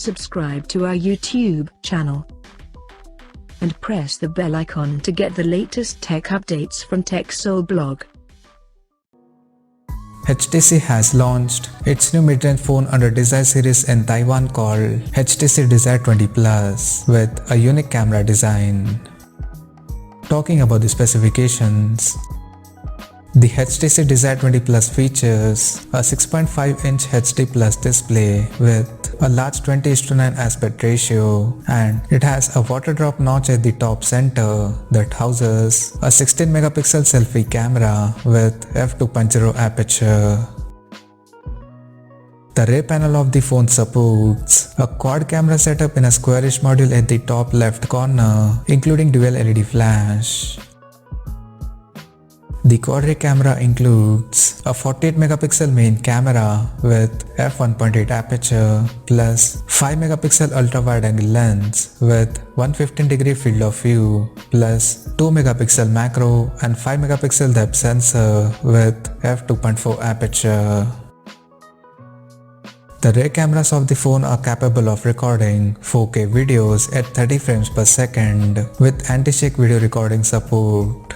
subscribe to our YouTube channel and press the bell icon to get the latest tech updates from TechSole Blog. HTC has launched its new mid-range phone under Desire series in Taiwan called HTC Desire 20 Plus with a unique camera design. Talking about the specifications, the HTC Desire 20 Plus features a 6.5-inch HD Plus display with a large 20:9 aspect ratio, and it has a water drop notch at the top center that houses a 16-megapixel selfie camera with f2.0 aperture. The rear panel of the phone supports a quad camera setup in a squarish module at the top left corner, including dual LED flash. The quad rear camera includes a 48-megapixel main camera with f1.8 aperture plus 5-megapixel ultra-wide-angle lens with 115-degree field of view plus 2-megapixel macro and 5-megapixel depth sensor with f2.4 aperture. The rear cameras of the phone are capable of recording 4K videos at 30 frames per second with anti-shake video recording support.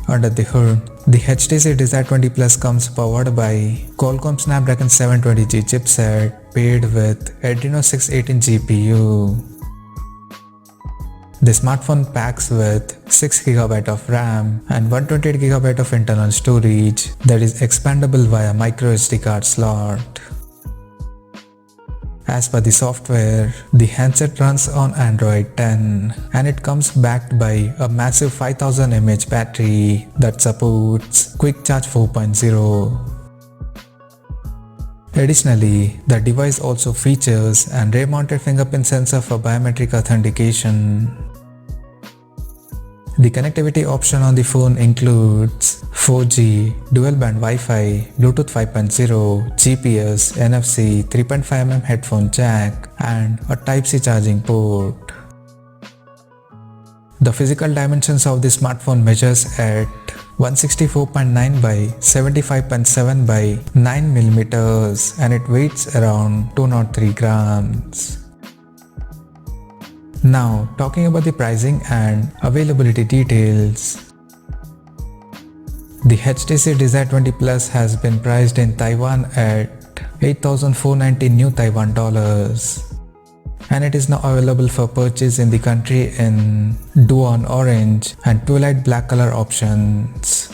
Under the hood, the HTC Desire 20 Plus comes powered by Qualcomm Snapdragon 720G chipset paired with Adreno 618 GPU. The smartphone packs with 6GB of RAM and 128GB of internal storage that is expandable via microSD card slot. As per the software, the handset runs on Android 10 and it comes backed by a massive 5000 mAh battery that supports Quick Charge 4.0. Additionally, the device also features an rear-mounted fingerprint sensor for biometric authentication. The connectivity option on the phone includes 4G, dual-band Wi-Fi, Bluetooth 5.0, GPS, NFC, 3.5mm headphone jack, and a Type-C charging port. The physical dimensions of the smartphone measures at 164.9 by 75.7 by 9mm and it weighs around 203 grams. Now, talking about the pricing and availability details. The HTC Desire 20 Plus has been priced in Taiwan at 8,490 new Taiwan dollars, and it is now available for purchase in the country in Duon Orange and Twilight Black color options.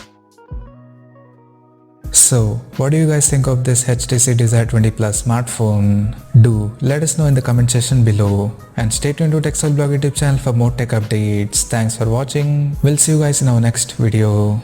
So, what do you guys think of this HTC Desire 20 Plus smartphone? Do let us know in the comment section below, and stay tuned to TechSole Blog YouTube channel for more tech updates. Thanks for watching. We'll see you guys in our next video.